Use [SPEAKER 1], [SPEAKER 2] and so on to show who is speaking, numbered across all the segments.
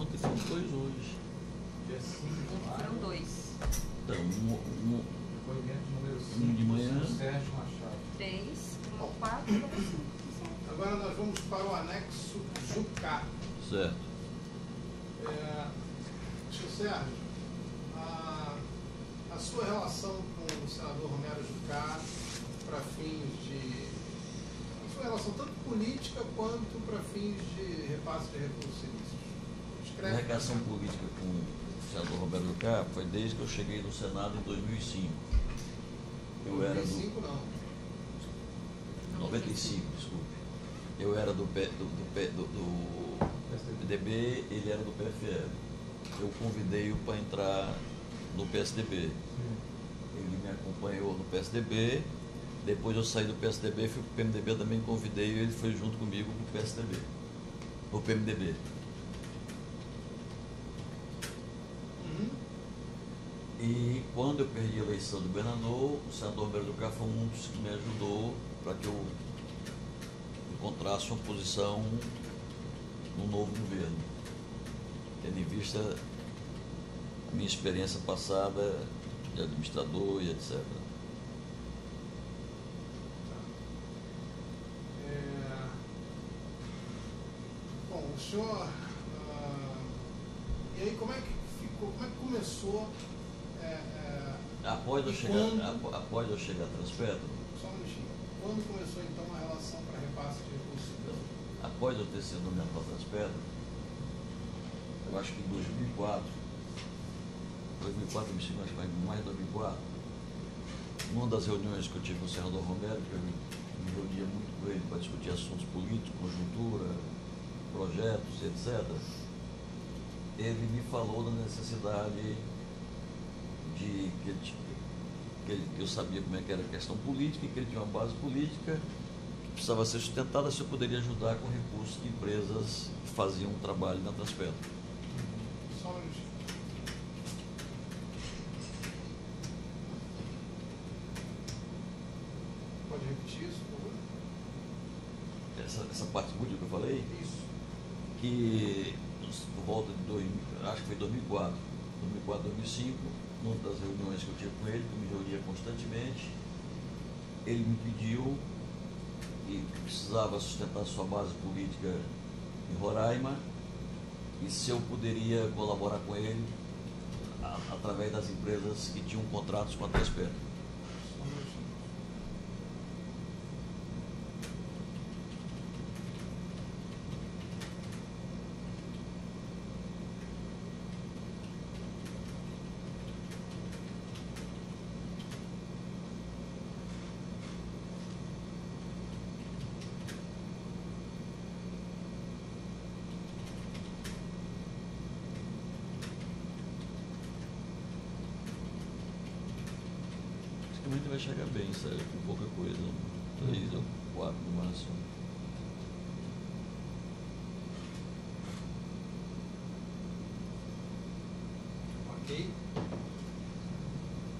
[SPEAKER 1] Ontem foram dois hoje.
[SPEAKER 2] Dia 5 de maio.
[SPEAKER 3] Foram dois.
[SPEAKER 1] Então,
[SPEAKER 2] Depoimento número 5
[SPEAKER 1] de manhã.
[SPEAKER 2] Sérgio Machado.
[SPEAKER 3] 3, 4, 5.
[SPEAKER 4] Agora nós vamos para o anexo Jucá.
[SPEAKER 1] Certo.
[SPEAKER 4] Senhor Sérgio, a sua relação com o senador Romero Jucá para fins de... a sua relação tanto política quanto para fins de repasse de recursos ilícitos.
[SPEAKER 1] Minha relação política com o senador Romero Jucá foi desde que eu cheguei no Senado em 2005. Eu era
[SPEAKER 4] 2005 não.
[SPEAKER 1] 95, desculpe. Eu era do PDB, ele era do PFL. Eu convidei-o para entrar no PSDB. Ele me acompanhou no PSDB. Depois eu saí do PSDB, fui para o PMDB, também convidei e ele foi junto comigo para o PSDB. No PMDB. E quando eu perdi a eleição do governador, o senador Romero Jucá foi um dos que me ajudou para que eu encontrasse uma posição no novo governo, tendo em vista a minha experiência passada de administrador e etc.
[SPEAKER 4] Bom, o senhor... e aí como é que ficou, como é que começou...
[SPEAKER 1] Após eu chegar a Transpetro,
[SPEAKER 4] Só um minutinho. Quando começou então a relação para repasse de recursos?
[SPEAKER 1] após eu ter sido nomeado para Transpetro, eu acho que em 2004, acho que foi mais de 2004, numa das reuniões que eu tive com o senador Romero, que eu me reunia muito com ele para discutir assuntos políticos, conjuntura, projetos, etc., ele me falou da necessidade de que eu sabia como é que era a questão política e que ele tinha uma base política que precisava ser sustentada, se eu poderia ajudar com recursos de empresas que faziam um trabalho na Transpetro.
[SPEAKER 4] Só um minutinho. Pode repetir isso, por favor?
[SPEAKER 1] Essa parte política que eu falei,
[SPEAKER 4] Isso.
[SPEAKER 1] que por volta de 2000, acho que foi 2004, 2005, numa das reuniões que eu tive com ele, que eu me reunia constantemente, ele me pediu que precisava sustentar sua base política em Roraima e se eu poderia colaborar com ele através das empresas que tinham contratos com a Transpetro.
[SPEAKER 4] Só um minutinho.
[SPEAKER 1] Praticamente vai chegar bem, sério, com pouca coisa, 3 ou 4 no máximo.
[SPEAKER 4] Ok.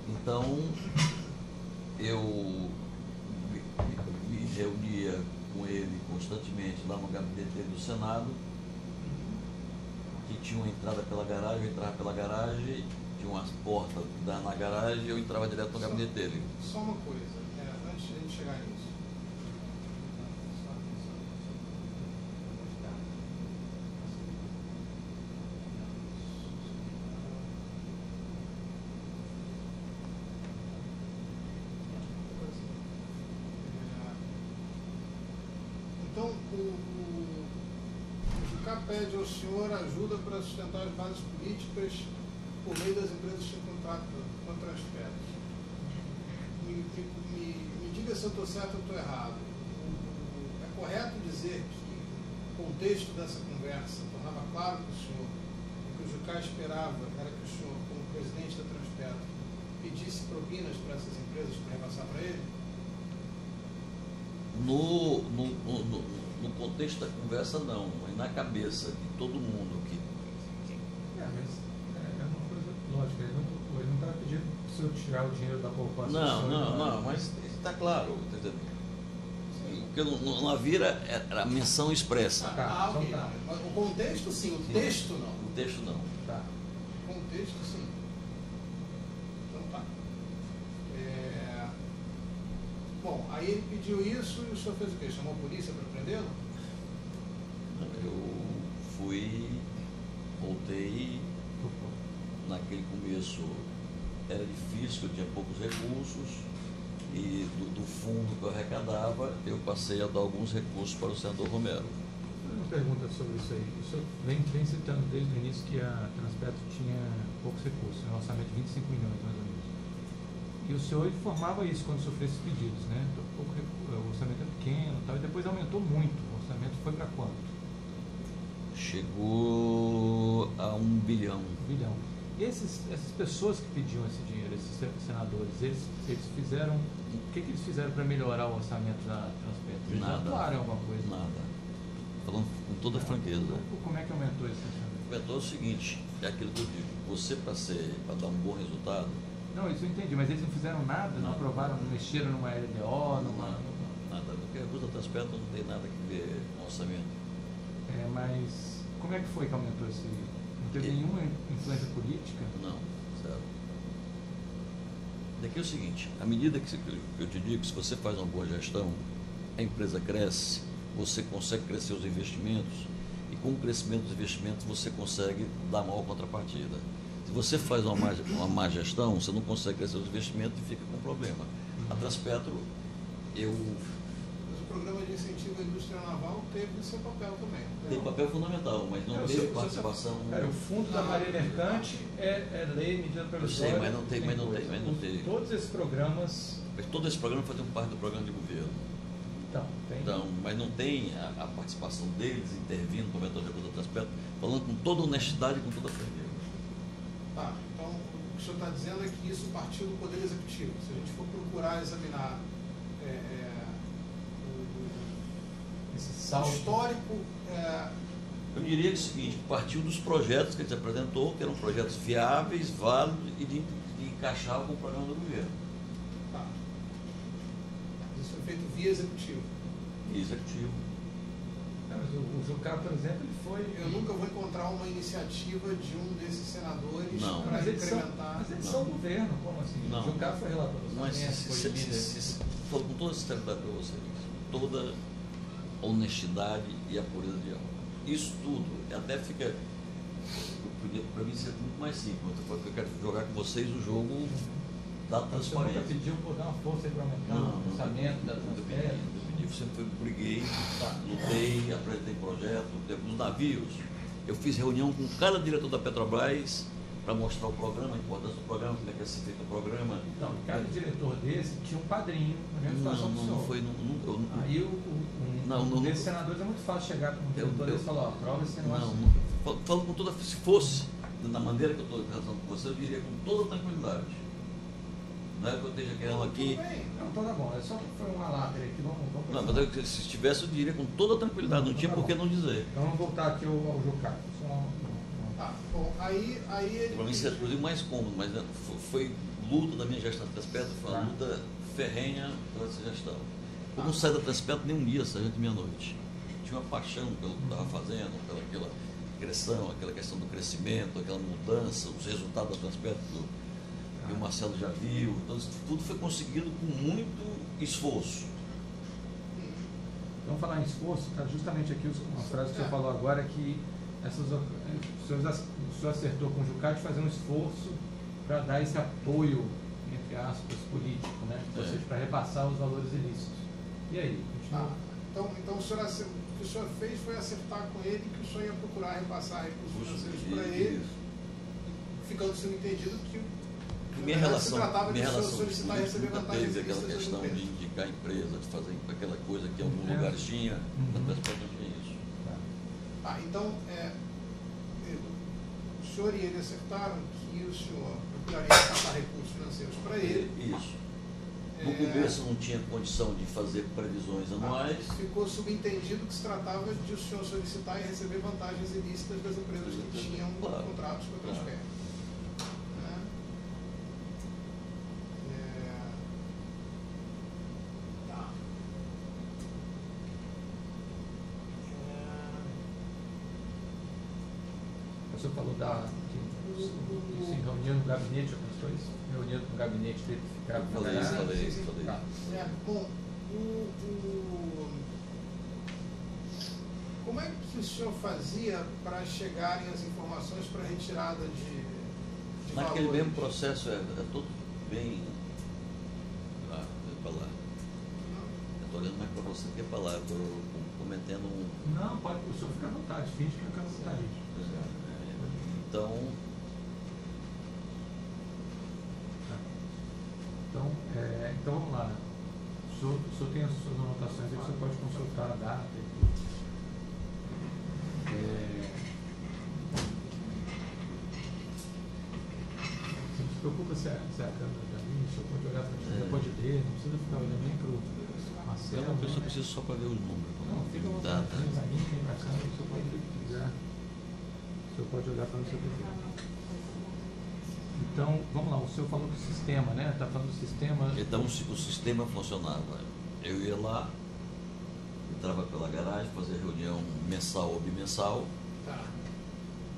[SPEAKER 1] Então, eu me reunia com ele constantemente lá no gabinete dele do Senado, que tinha uma entrada pela garagem, eu entrava pela garagem, tinha umas portas que davam na garagem e eu entrava direto no gabinete dele.
[SPEAKER 4] Só uma coisa, antes de a gente chegar nisso. Então, o Jucá pede ao senhor ajuda para sustentar as bases políticas por meio das empresas que têm contrato com a Transpetro. Me diga se eu estou certo ou estou errado. É correto dizer que o contexto dessa conversa tornava claro para o senhor que o Jucá esperava era que o senhor, como presidente da Transpetro, pedisse propinas para essas empresas para repassar para ele?
[SPEAKER 1] No contexto da conversa, não, mas na cabeça de todo mundo que...
[SPEAKER 2] Mas é uma coisa lógica, ele não está pedindo para o senhor tirar o dinheiro da poupança.
[SPEAKER 1] Não, mas está claro, tá entendendo? Porque não havia era a menção expressa.
[SPEAKER 4] Ok. O contexto sim, o texto não.
[SPEAKER 1] contexto não.
[SPEAKER 2] Tá.
[SPEAKER 4] Contexto, sim. Então tá. Bom, aí ele pediu isso e o senhor fez o quê? Chamou a polícia para prendê-lo?
[SPEAKER 1] Eu voltei, naquele começo era difícil, eu tinha poucos recursos, e do fundo que eu arrecadava, eu passei a dar alguns recursos para o senador Romero.
[SPEAKER 2] Uma pergunta sobre isso aí. O senhor vem citando desde o início que a Transpetro tinha poucos recursos, um orçamento de 25 milhões, mais ou menos. E o senhor informava isso quando sofreu esses pedidos, né? O orçamento é pequeno e tal, e depois aumentou muito. O orçamento foi para quanto?
[SPEAKER 1] Chegou a 1 bilhão.
[SPEAKER 2] 1 bilhão. Essas pessoas que pediam esse dinheiro, esses senadores, eles fizeram. O que eles fizeram para melhorar o orçamento da Transpetro? Eles
[SPEAKER 1] Nada.
[SPEAKER 2] atuaram em alguma coisa?
[SPEAKER 1] Nada. Falando com toda franqueza.
[SPEAKER 2] Como é que aumentou esse orçamento?
[SPEAKER 1] Aumentou o seguinte, é aquilo que eu digo, você para dar um bom resultado.
[SPEAKER 2] Não, isso eu entendi, mas eles não fizeram nada, não aprovaram, não mexeram numa LDO,
[SPEAKER 1] Nada, porque a Cruz da Transpetro não tem nada que ver com orçamento.
[SPEAKER 2] Mas como é que foi que aumentou esse? Não teve nenhuma influência política?
[SPEAKER 1] Não, certo. Daqui é o seguinte, à medida que eu te digo que se você faz uma boa gestão, a empresa cresce, você consegue crescer os investimentos, e com o crescimento dos investimentos você consegue dar maior contrapartida. Se você faz uma má gestão, você não consegue crescer os investimentos e fica com problema. A Transpetro,
[SPEAKER 4] Mas o programa de incentivo à indústria naval teve o seu papel também.
[SPEAKER 1] tem papel fundamental, mas não teve participação.
[SPEAKER 2] O fundo da Marinha Mercante é lei, medida provisória.
[SPEAKER 1] Eu sei, mas não tem.
[SPEAKER 2] Todos esses programas.
[SPEAKER 1] Mas todo esse programa fazia parte do programa de governo.
[SPEAKER 2] Então,
[SPEAKER 1] mas não tem a participação deles intervindo no aumentar o recurso da Transpetro, falando com toda honestidade e com toda franqueza.
[SPEAKER 4] Tá, então o que o senhor está dizendo é que isso partiu do Poder Executivo. Se a gente for procurar examinar
[SPEAKER 2] esse
[SPEAKER 4] o
[SPEAKER 2] saldo
[SPEAKER 4] histórico,
[SPEAKER 1] Eu diria que é o seguinte, partiu dos projetos que a gente apresentou, que eram projetos viáveis, válidos e de encaixar com o programa do governo.
[SPEAKER 4] tá. Isso foi feito via Executivo.
[SPEAKER 1] Executivo.
[SPEAKER 2] mas o Jucá, por exemplo, ele foi.
[SPEAKER 4] Eu nunca vou encontrar uma iniciativa de um desses senadores
[SPEAKER 1] Não.
[SPEAKER 4] para
[SPEAKER 2] Mas eles
[SPEAKER 4] incrementar.
[SPEAKER 2] Mas eles são governo, como assim?
[SPEAKER 1] Não.
[SPEAKER 2] O Jucá foi relator do
[SPEAKER 1] Mas
[SPEAKER 2] orçamento, foi líder.
[SPEAKER 1] falo com toda sinceridade para vocês, toda honestidade e a pureza de alma. Isso tudo até fica, para mim, ser muito mais simples. Eu quero jogar com vocês o jogo da
[SPEAKER 2] Você nunca
[SPEAKER 1] transparência.
[SPEAKER 2] pediu por dar uma força aí para aumentar o orçamento da Transpetro?
[SPEAKER 1] Eu sempre briguei, lutei, apresentei projeto. Nos navios, eu fiz reunião com cada diretor da Petrobras para mostrar o programa, a importância do programa, como é que ia ser feito o programa.
[SPEAKER 2] Então, cada diretor desse tinha um padrinho na mesma situação que o senhor.
[SPEAKER 1] Não foi.
[SPEAKER 2] Aí
[SPEAKER 1] Não.
[SPEAKER 2] desses senadores é muito fácil chegar com um diretor desse e falar, ó, aprova esse negócio.
[SPEAKER 1] Falo com toda. Se fosse da maneira que eu estou conversando com você, eu diria com toda tranquilidade. Não é que eu esteja querendo aqui.
[SPEAKER 4] Tudo bem.
[SPEAKER 2] Não, tá bom, é só que foi uma lata aqui, vamos
[SPEAKER 1] Não, mas se estivesse, eu diria com toda tranquilidade, não tinha por que não dizer.
[SPEAKER 2] Então vamos voltar aqui ao Jucá.
[SPEAKER 4] Tá, bom, aí ele.
[SPEAKER 1] Para mim, seria inclusive mais cômodo, mas foi luta da minha gestão da Transpetro, foi uma luta ferrenha pela essa gestão. Eu não saí da Transpetro nem um dia, sargento de meia-noite. Tinha uma paixão pelo que estava fazendo, pela direção, aquela questão do crescimento, aquela mudança, os resultados da Transpetro que o Marcelo já viu. Então, isso tudo foi conseguido com muito esforço.
[SPEAKER 2] Vamos falar em esforço, tá justamente aqui uma frase que o senhor falou agora, que o senhor acertou com o Jucá de fazer um esforço para dar esse apoio, entre aspas, político, né? Ou seja, para repassar os valores ilícitos. E aí? Continua.
[SPEAKER 4] Então o que o senhor fez foi acertar com ele que o senhor ia procurar repassar recursos financeiros para ele, ficando subentendido que
[SPEAKER 1] Minha relação
[SPEAKER 4] solicitar e receber
[SPEAKER 1] nunca
[SPEAKER 4] vantagens
[SPEAKER 1] teve aquela
[SPEAKER 4] ilícitas
[SPEAKER 1] questão
[SPEAKER 4] do
[SPEAKER 1] de
[SPEAKER 4] governo.
[SPEAKER 1] indicar a empresa, de fazer aquela coisa que em alguns lugares tinha, na Transpetro não tinha isso.
[SPEAKER 4] Então, o senhor e ele acertaram que o senhor procuraria repassar recursos financeiros para ele.
[SPEAKER 1] Isso. No começo não tinha condição de fazer previsões anuais.
[SPEAKER 4] Ficou subentendido que se tratava de o senhor solicitar e receber vantagens ilícitas das empresas que tinham contratos com a Transpetro.
[SPEAKER 2] o senhor falou de se reunir no gabinete, algumas coisas? Reunindo no gabinete dele, ficava na
[SPEAKER 1] Falei isso,
[SPEAKER 2] garagem.
[SPEAKER 1] falei.
[SPEAKER 2] Tá.
[SPEAKER 4] Bom, como é que o senhor fazia para chegarem as informações para retirada de
[SPEAKER 1] Naquele
[SPEAKER 4] valores?
[SPEAKER 1] mesmo processo é tudo bem. Falar. Eu estou olhando mais para você que falar, eu estou cometendo um.
[SPEAKER 2] Não, pode, o senhor fica à vontade, finge que fica à vontade.
[SPEAKER 1] Então,
[SPEAKER 2] Então vamos lá. O senhor tem as suas anotações aí, você pode consultar a data e tudo. Você não se preocupa se é a câmera da minha, o senhor pode olhar para mim, pode ler, não precisa ficar olhando nem para o Marcelo.
[SPEAKER 1] eu só preciso só para ver os números.
[SPEAKER 2] Não, fica à vontade, nem para mim, nem para a câmera, o senhor pode ver o que quiser. O senhor pode olhar para onde o senhor quiser. Então, vamos lá, o senhor falou do sistema, né? Está falando do sistema.
[SPEAKER 1] Então o sistema funcionava. Eu ia lá, entrava pela garagem, fazia reunião mensal ou bimensal,
[SPEAKER 4] Tá.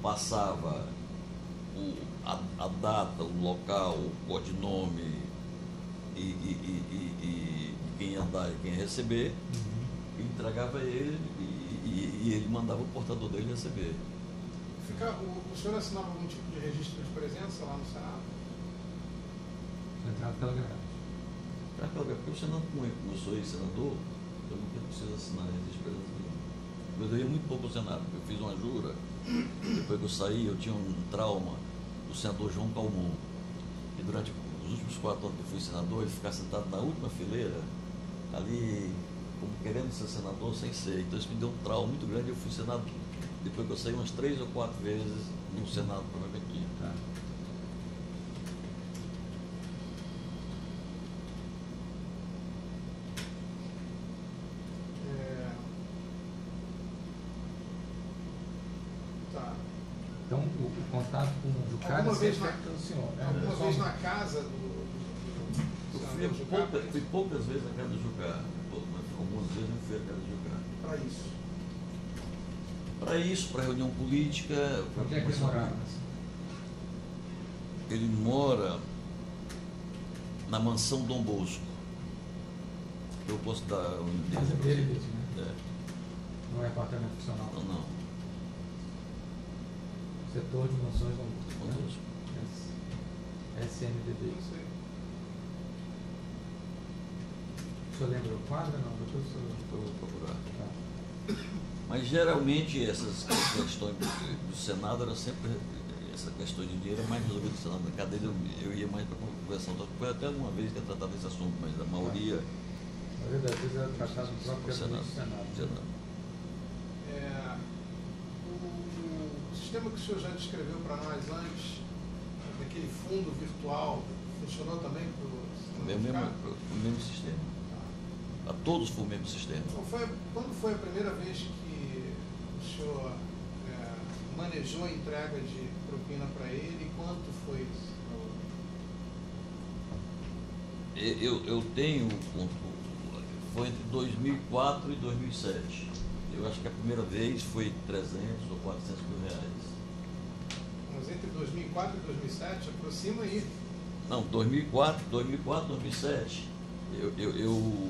[SPEAKER 1] passava a data, o local, o codinome e quem ia dar e quem ia receber, e entregava ele e ele mandava o portador dele receber.
[SPEAKER 4] O senhor assinava algum tipo de registro de presença lá no Senado?
[SPEAKER 2] Entrava pela garagem.
[SPEAKER 1] Porque o Senado, como eu sou ex-senador, eu não preciso assinar registro de presença nenhum. Mas eu ia muito pouco ao Senado, porque eu fiz uma jura, depois que eu saí, eu tinha um trauma do senador João Calmon. E durante os últimos 4 anos que eu fui senador, ele ficava sentado na última fileira, ali, como querendo ser senador sem ser. Então isso me deu um trauma muito grande, eu fui senador. Depois que eu saí umas 3 ou 4 vezes no Senado, provavelmente.
[SPEAKER 2] Tá.
[SPEAKER 4] Tá.
[SPEAKER 2] Então, o contato com o Jucá
[SPEAKER 4] Alguma
[SPEAKER 2] é
[SPEAKER 4] vez
[SPEAKER 2] sempre
[SPEAKER 4] na-
[SPEAKER 2] pelo senhor, né?
[SPEAKER 4] Alguma
[SPEAKER 2] Só-
[SPEAKER 4] vez na casa do
[SPEAKER 1] Eu
[SPEAKER 4] senador Jucá?
[SPEAKER 1] fui poucas vezes na casa do Jucá, mas algumas vezes eu fui à casa do Jucá.
[SPEAKER 4] Para isso.
[SPEAKER 1] Para isso, para reunião política.
[SPEAKER 2] Onde é que ele morava?
[SPEAKER 1] Ele mora na mansão Dom Bosco. Eu posso dar o endereço.
[SPEAKER 2] Casa
[SPEAKER 1] pra
[SPEAKER 2] dele
[SPEAKER 1] você.
[SPEAKER 2] mesmo, né?
[SPEAKER 1] É.
[SPEAKER 2] Não é apartamento funcional.
[SPEAKER 1] Não.
[SPEAKER 2] Setor de mansões Dom Bosco,
[SPEAKER 1] Dom
[SPEAKER 2] né?
[SPEAKER 1] Bosco.
[SPEAKER 2] SMDB.
[SPEAKER 4] Não sei.
[SPEAKER 2] O senhor lembra o quadro? Não, depois o senhor...
[SPEAKER 1] Eu vou procurar.
[SPEAKER 2] Tá.
[SPEAKER 1] Mas geralmente essas questões do Senado era sempre essa questão de dinheiro é mais resolvida do Senado. Na cadeira eu ia mais para conversão. Foi até uma vez que eu tratava esse assunto, mas a maioria
[SPEAKER 2] Na verdade, às vezes era tratado no próprio gabinete do Senado.
[SPEAKER 1] Senado.
[SPEAKER 4] O sistema que o senhor já descreveu para nós antes, daquele fundo virtual, funcionou também para
[SPEAKER 1] O mesmo sistema. A todos foi o mesmo sistema.
[SPEAKER 4] Então, quando foi a primeira vez que o senhor manejou a entrega de propina para ele e quanto foi isso?
[SPEAKER 1] Eu tenho, foi entre 2004 e 2007. Eu acho que a primeira vez foi 300 ou 400 mil reais.
[SPEAKER 4] Mas entre 2004 e 2007, aproxima aí.
[SPEAKER 1] Não, 2004, 2007, eu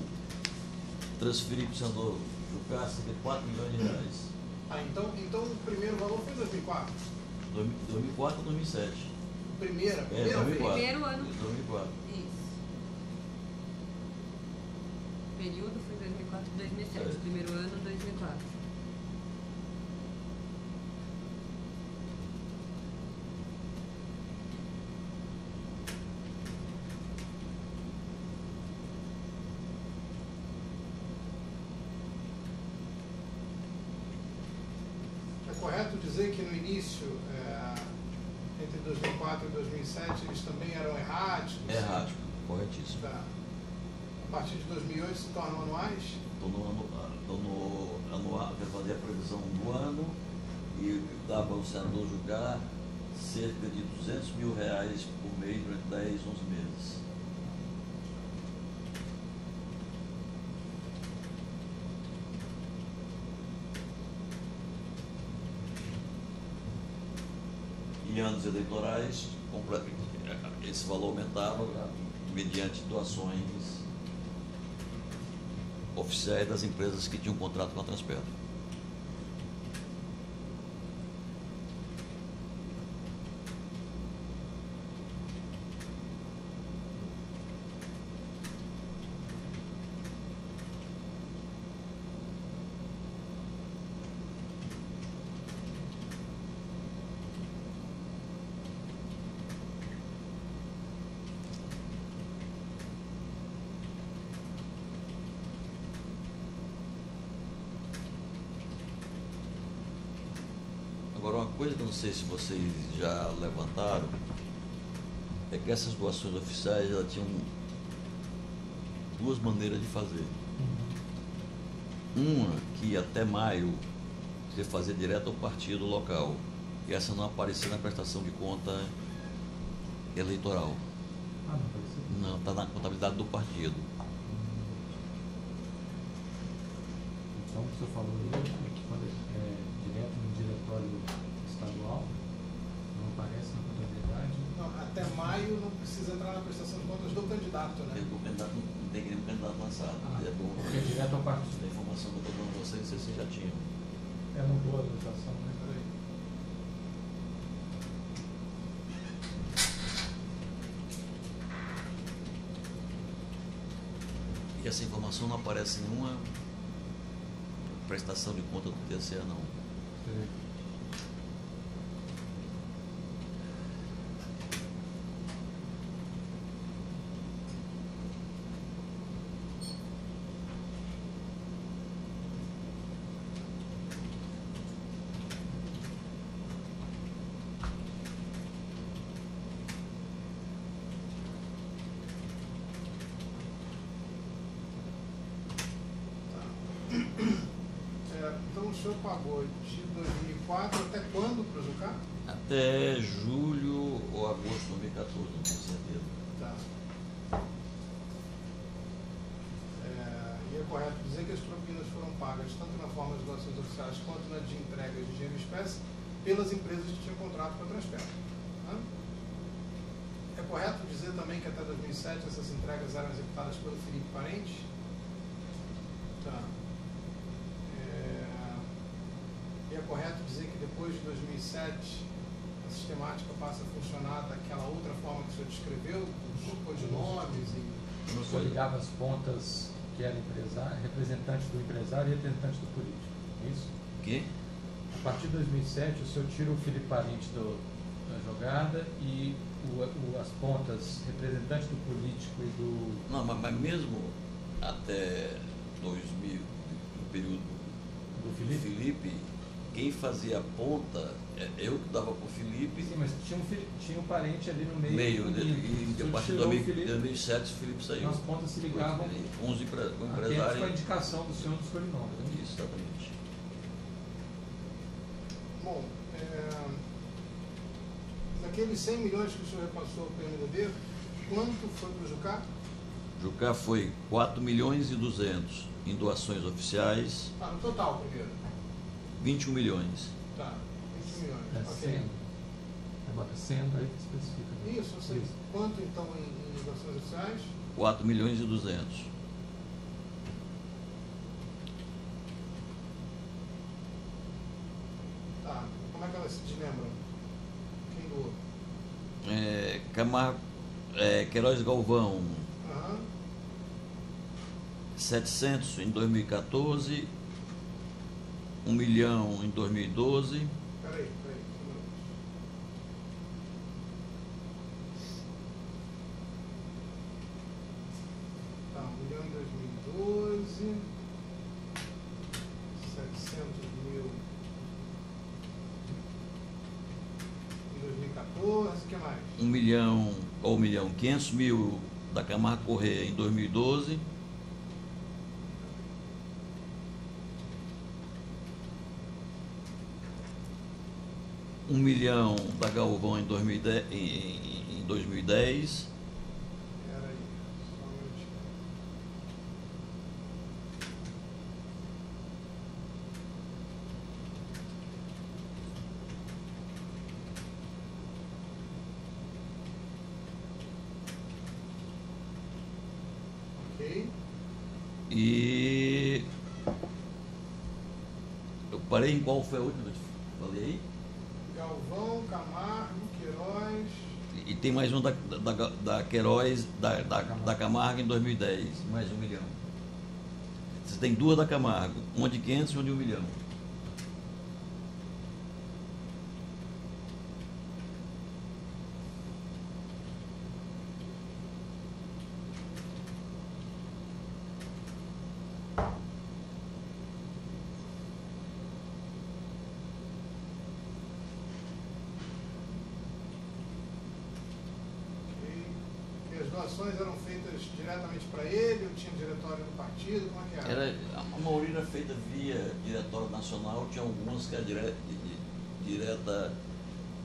[SPEAKER 1] transferi para o senador Jucá cerca de 4 milhões de reais.
[SPEAKER 4] Então o primeiro valor foi 2004?
[SPEAKER 1] 2004 ou 2007?
[SPEAKER 4] A primeira
[SPEAKER 1] 2004.
[SPEAKER 4] vez?
[SPEAKER 3] Primeiro ano.
[SPEAKER 1] 2004.
[SPEAKER 3] Isso. O período foi 2004 e 2007.
[SPEAKER 1] É.
[SPEAKER 3] Primeiro ano, 2004.
[SPEAKER 4] É correto dizer que no início, entre 2004 e 2007, eles também eram erráticos?
[SPEAKER 1] Errático, corretíssimo.
[SPEAKER 4] Tá. A partir de 2008 se tornam anuais?
[SPEAKER 1] Estou no anual, quer fazer a previsão do ano e dava ao senador Jucá cerca de 200 mil reais por mês durante 10, 11 meses. anos eleitorais, esse valor aumentava mediante doações oficiais das empresas que tinham contrato com a Transpetro. Agora, uma coisa que eu não sei se vocês já levantaram é que essas doações oficiais elas tinham duas maneiras de fazer. Uma que até maio você fazia direto ao partido local, e essa não aparecia na prestação de conta eleitoral.
[SPEAKER 2] Ah, não apareceu?
[SPEAKER 1] Não, está na contabilidade do partido.
[SPEAKER 2] Então, o que o senhor falou aí é que quando é direto no diretório estadual, não aparece na contabilidade.
[SPEAKER 4] Não, até maio não precisa entrar na prestação de contas do candidato, né?
[SPEAKER 1] O candidato não tem nenhum candidato lançado. É bom.
[SPEAKER 2] Porque é direto ao partido.
[SPEAKER 1] A informação que eu estou dando a vocês, vocês já tinham.
[SPEAKER 2] É mudou a legislação, né?
[SPEAKER 4] Peraí.
[SPEAKER 1] E essa informação não aparece em nenhuma prestação de conta do TCE, não.
[SPEAKER 2] Sei.
[SPEAKER 4] Então o senhor pagou de 2004 até quando para o Jucá?
[SPEAKER 1] Até julho ou agosto de 2014, não tenho certeza.
[SPEAKER 4] Tá. E é correto dizer que as propinas foram pagas tanto na forma de doações oficiais quanto na de entregas de dinheiro em espécie pelas empresas que tinham contrato com a Transpetro. Tá? É correto dizer também que até 2007 essas entregas eram executadas pelo Felipe Parente? Tá. E é correto dizer que depois de 2007 a sistemática passa a funcionar daquela outra forma que o senhor descreveu, com codinomes e...
[SPEAKER 2] O senhor ligava as pontas que era representante do empresário e representante do político, é isso?
[SPEAKER 1] O quê?
[SPEAKER 2] A partir de 2007, o senhor tira o Felipe Parente da jogada e as pontas representante do político e do...
[SPEAKER 1] Não, mas mesmo até 2000, no período
[SPEAKER 2] Do
[SPEAKER 1] do Felipe, quem fazia a ponta, eu que dava para o Felipe,
[SPEAKER 2] Sim, mas tinha um parente ali no meio.
[SPEAKER 1] meio,
[SPEAKER 2] comigo.
[SPEAKER 1] e
[SPEAKER 2] O senhor
[SPEAKER 1] a partir de
[SPEAKER 2] tirou o Felipe,
[SPEAKER 1] 2007 o Felipe saiu.
[SPEAKER 2] as pontas se ligavam
[SPEAKER 1] Com os
[SPEAKER 2] apenas com a
[SPEAKER 1] empresários.
[SPEAKER 2] indicação do senhor dos codinomes. Né?
[SPEAKER 1] Isso, exatamente.
[SPEAKER 4] Bom, daqueles 100 milhões que o senhor repassou para o PMDB, quanto foi para o Jucá?
[SPEAKER 1] Jucá foi 4 milhões e 200 em doações oficiais,
[SPEAKER 4] Ah, no total primeiro.
[SPEAKER 1] 21 milhões.
[SPEAKER 4] Tá, 20 milhões.
[SPEAKER 2] É
[SPEAKER 4] Ok.
[SPEAKER 2] sendo. Aí bota sendo, aí especifica.
[SPEAKER 4] Isso, eu sei.
[SPEAKER 2] Isso.
[SPEAKER 4] Quanto então em doações oficiais?
[SPEAKER 1] 4 milhões e 200.
[SPEAKER 4] Tá, como é que elas se desmembram? Quem doou?
[SPEAKER 1] Queiroz Galvão,
[SPEAKER 4] Aham.
[SPEAKER 1] 700 em 2014, 1 milhão em 2012,
[SPEAKER 4] Peraí, um minuto. Tá, 1 milhão em 2012, 700 mil em 2014, o que mais?
[SPEAKER 1] 1 milhão, ou 1 milhão, 500 mil da Camargo Corrêa em 2012, um milhão da Galvão em 2010, em 2010,
[SPEAKER 4] Peraí, só um minutinho. Ok.
[SPEAKER 1] E eu parei em qual foi a última que eu falei aí?
[SPEAKER 4] Galvão, Camargo, Queiroz.
[SPEAKER 1] E tem mais um da Queiroz, da Camargo em 2010, mais 1 milhão. Você tem duas da Camargo, uma de 500 e uma de 1 milhão.
[SPEAKER 4] E as doações eram feitas diretamente para ele, ou tinha diretório do partido, como é que era?
[SPEAKER 1] A maioria era feita via Diretório Nacional, tinha algumas que era direta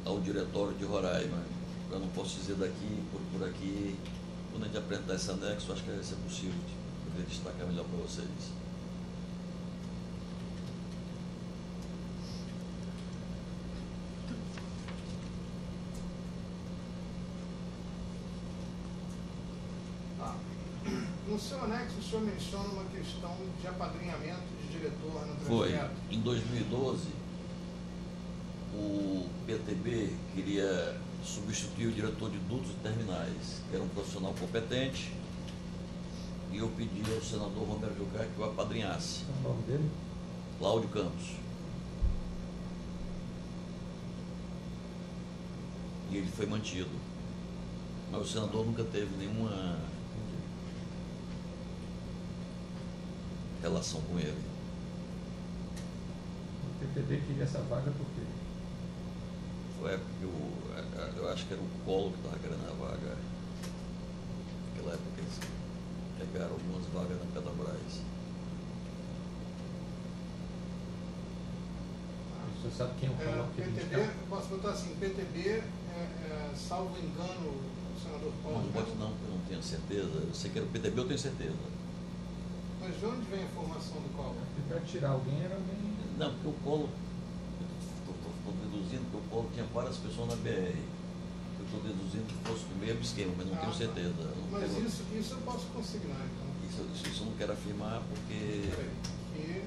[SPEAKER 1] ao Diretório de Roraima. Eu não posso dizer daqui, por aqui, quando a gente apresentar esse anexo, acho que vai ser possível poder destacar melhor para vocês.
[SPEAKER 4] No seu anexo, o senhor menciona uma questão de apadrinhamento de diretor no
[SPEAKER 1] Foi.
[SPEAKER 4] projeto.
[SPEAKER 1] Em 2012, o PTB queria substituir o diretor de dutos e terminais, que era um profissional competente, e eu pedi ao senador Romero Jucá que o apadrinhasse.
[SPEAKER 2] O nome dele?
[SPEAKER 1] Cláudio Campos. E ele foi mantido. Mas o senador nunca teve nenhuma relação com ele.
[SPEAKER 2] O PTB queria essa vaga por quê?
[SPEAKER 1] Foi a época que eu acho que era o Collor que estava querendo a vaga. Naquela época eles pegaram algumas vagas na Petrobras.
[SPEAKER 2] O senhor sabe quem é o Collor que
[SPEAKER 4] PTB,
[SPEAKER 2] indica?
[SPEAKER 4] posso botar assim, PTB, salvo engano, o senador Paulo.
[SPEAKER 1] Não bote não, porque eu não tenho certeza. Eu sei que era o PTB, eu tenho certeza.
[SPEAKER 4] Mas de onde vem a informação do Collor?
[SPEAKER 2] E para tirar alguém era bem.
[SPEAKER 1] Não, porque o Collor, estou deduzindo que o Collor tinha várias pessoas na BR. Eu estou deduzindo que fosse o mesmo esquema, mas não tenho certeza. Não
[SPEAKER 4] Mas
[SPEAKER 1] tenho-
[SPEAKER 4] isso eu posso consignar, então.
[SPEAKER 1] Isso eu não quero afirmar porque
[SPEAKER 4] Peraí,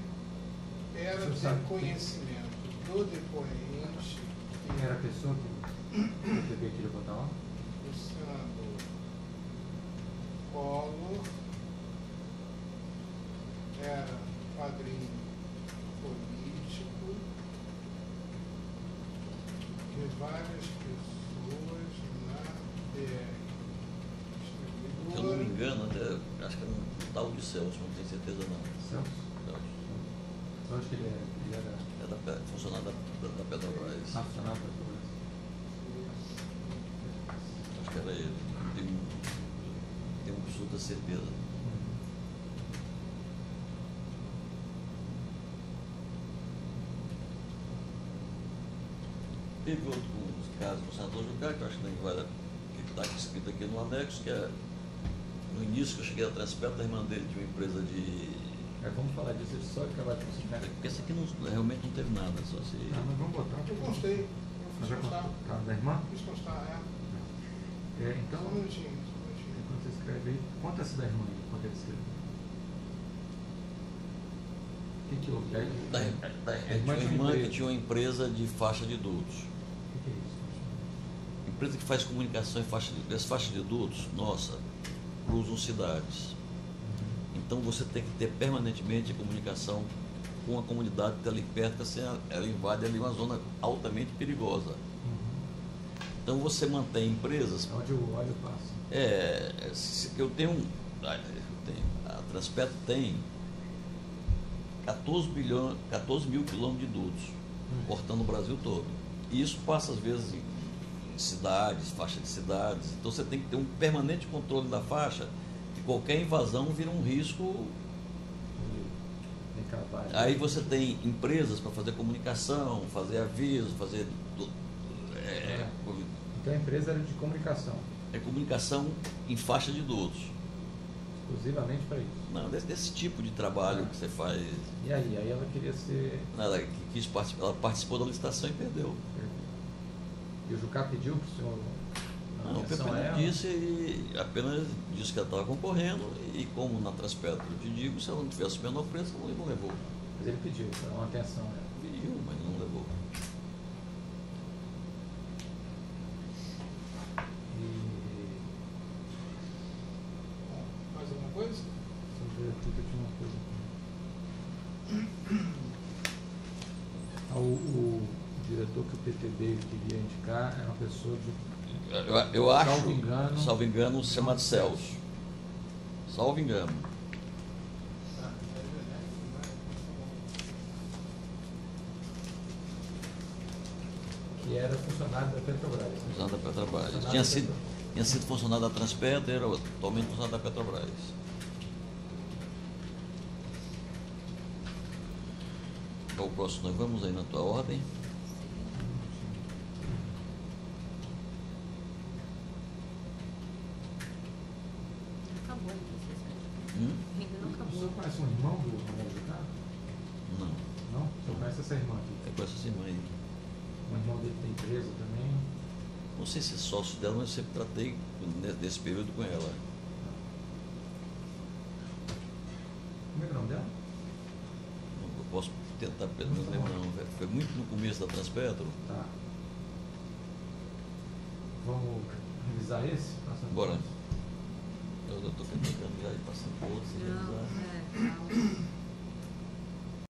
[SPEAKER 4] que era
[SPEAKER 2] O senhor
[SPEAKER 4] de
[SPEAKER 2] sabe
[SPEAKER 4] conhecimento do depoente
[SPEAKER 2] Quem era a pessoa que o PTB queria botar lá?
[SPEAKER 4] o senador Collor era padrinho político de várias pessoas na BR
[SPEAKER 1] se eu não me
[SPEAKER 4] distribuidora.
[SPEAKER 1] engano, até, acho que era um tal de Celso, não tenho certeza não.
[SPEAKER 2] Celso?
[SPEAKER 1] Celso.
[SPEAKER 2] Eu acho que ele era
[SPEAKER 1] Funcionário da Petrobras.
[SPEAKER 2] funcionário da Petrobras.
[SPEAKER 1] Acho que era ele. Tenho absoluta certeza. Teve outros casos no senador Jucá, que eu acho que está escrito aqui no anexo, que é no início que eu cheguei a Transpetro, a irmã dele tinha uma empresa de.
[SPEAKER 2] Vamos falar disso só que acabar de considerar.
[SPEAKER 1] Porque essa aqui realmente não teve nada, só se.
[SPEAKER 2] Não, mas vamos botar.
[SPEAKER 4] Eu constei, eu
[SPEAKER 2] Mas
[SPEAKER 4] fiz
[SPEAKER 2] já
[SPEAKER 4] constar.
[SPEAKER 2] constou? Tá, da irmã?
[SPEAKER 4] Fiz constar,
[SPEAKER 2] Então,
[SPEAKER 4] Só um minutinho, só um minutinho.
[SPEAKER 2] enquanto você escreve aí, conta essa da irmã aí, quando ele escreveu. O que houve? Aí,
[SPEAKER 1] Tinha uma irmã que tinha uma empresa de faixa de dutos.
[SPEAKER 2] O que é isso?
[SPEAKER 1] Empresa que faz comunicação em faixa de. As faixas de dutos, nossa, cruzam cidades. Então você tem que ter permanentemente comunicação com a comunidade que está ali perto, porque assim, ela invade ali uma zona altamente perigosa. Então você mantém empresas.
[SPEAKER 2] Onde o óleo passa.
[SPEAKER 1] Eu tenho. A Transpetro tem 14 mil quilômetros de dutos, cortando o Brasil todo. E isso passa às vezes em cidades, faixa de cidades. Então você tem que ter um permanente controle da faixa, que qualquer invasão vira um risco. Aí você tem empresas para fazer comunicação, fazer aviso, fazer.
[SPEAKER 2] Então a empresa era de comunicação.
[SPEAKER 1] É comunicação em faixa de dutos.
[SPEAKER 2] Exclusivamente para isso.
[SPEAKER 1] Não, desse tipo de trabalho que você faz.
[SPEAKER 2] E aí? Aí ela queria ser.
[SPEAKER 1] Ela quis participar, ela participou da licitação e perdeu.
[SPEAKER 2] E o Jucá pediu para o senhor
[SPEAKER 1] Não, o
[SPEAKER 2] atenção
[SPEAKER 1] PP
[SPEAKER 2] a
[SPEAKER 1] não
[SPEAKER 2] ela?
[SPEAKER 1] disse, e apenas disse que ela estava concorrendo, e como na Transpetro eu te digo, se ela não tivesse o menor preço, ela não levou.
[SPEAKER 2] Mas ele pediu, para uma atenção a ela.
[SPEAKER 1] Pediu, mas não levou.
[SPEAKER 2] E
[SPEAKER 4] Bom, mais alguma coisa?
[SPEAKER 2] deixa eu ver aqui que eu tinha uma coisa aqui. O diretor que o PTB queria indicar era uma pessoa de.
[SPEAKER 1] Eu acho,
[SPEAKER 2] Salvo engano,
[SPEAKER 1] chamado Celso. Salvo engano.
[SPEAKER 4] Tá,
[SPEAKER 2] que era funcionário da Petrobras. Né?
[SPEAKER 1] Funcionário da Petrobras.
[SPEAKER 2] Funcionário
[SPEAKER 1] Tinha
[SPEAKER 2] da
[SPEAKER 1] sido funcionário da Transpetro, era atualmente funcionário da Petrobras. Qual o próximo? Nós vamos aí na tua ordem.
[SPEAKER 3] Acabou, não sei se ainda não
[SPEAKER 2] O
[SPEAKER 3] acabou.
[SPEAKER 2] senhor conhece um irmão do Romero Jucá?
[SPEAKER 1] Não,
[SPEAKER 2] Não? O senhor conhece essa irmã aqui?
[SPEAKER 1] é com essa irmã aí.
[SPEAKER 2] O irmão dele tem empresa também.
[SPEAKER 1] Não sei se é sócio dela, mas eu sempre tratei nesse período com ela.
[SPEAKER 2] Como é que é o nome dela?
[SPEAKER 1] Eu posso tentar, não lembro não. Foi muito no começo da Transpetro.
[SPEAKER 2] Tá. Vamos revisar esse? Passando
[SPEAKER 1] Bora.
[SPEAKER 2] por esse.
[SPEAKER 1] Eu estou tentando já ir passando por outros e
[SPEAKER 3] Não,
[SPEAKER 1] revisar.
[SPEAKER 3] calma.